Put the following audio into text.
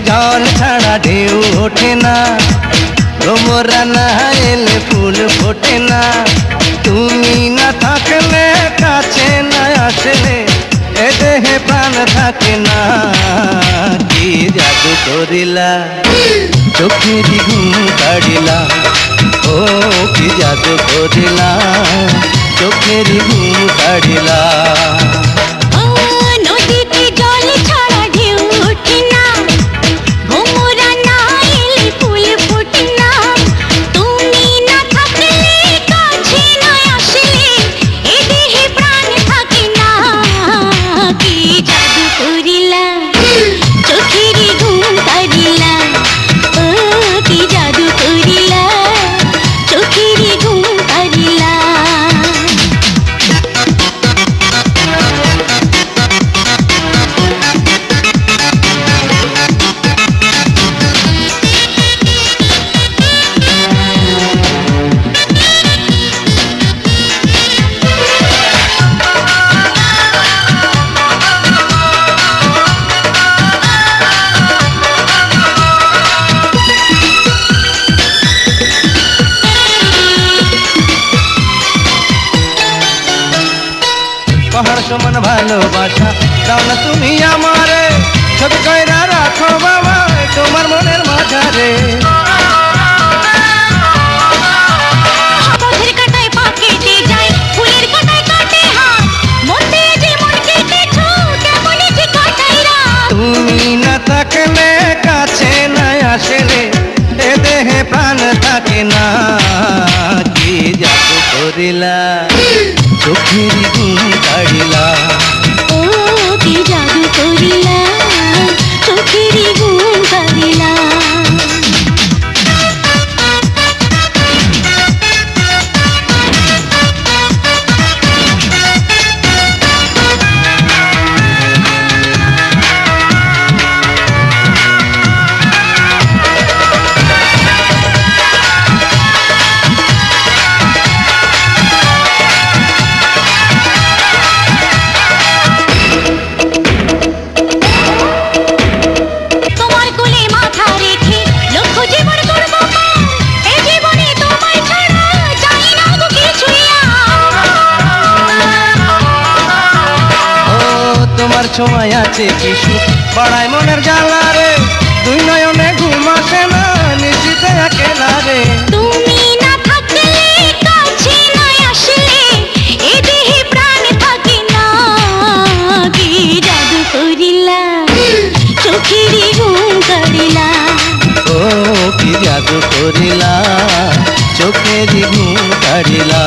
জল ছাড়া ঢেউ ওঠে না, ভ্রমরা না এলে ফুল ফোটে না। তুমি না থাকলে কাছে না আসলে এ দেহে প্রাণ থাকে না। কি জাদু করিলা চোখেরই ঘুম কাড়িলা, ও কি জাদু করিলা চোখেরই ঘুম কাড়িলা। পাহাড় সমান ভালোবাসা দাও না তুমি আমারে, ছবি কইরা রাখো বাবা তোমার মনের মাঝারে। পথের কাটায় পা কেটে যায়, ফুলের কাটায় কাটে হাত, মন দিয়ে যে মন কেটেছো কেমন যে কাটাই রাত। তুমি না থাকলে কাছে না আসলে এ দেহে প্রাণ থাকে না। কি জাদু করিলা চোখেরই ঘুম কাড়িলা, ও কি জাদু করিলা চোখেরই ঘুম কাড়িলা। তোমার ছোঁয়ায় আছে কিছু বড়াই মনের জ্বালা রে, দুই নয়নে ঘুম আসে না নিশিতে একেলা রে। তুমি না থাকলে কাছে না আসলে এ দেহে প্রাণ থাকে না। কি জাদু করিলা চোখেরই ঘুম কাড়িলা, ও কি জাদু করিলা চোখেরই ঘুম কাড়িলা।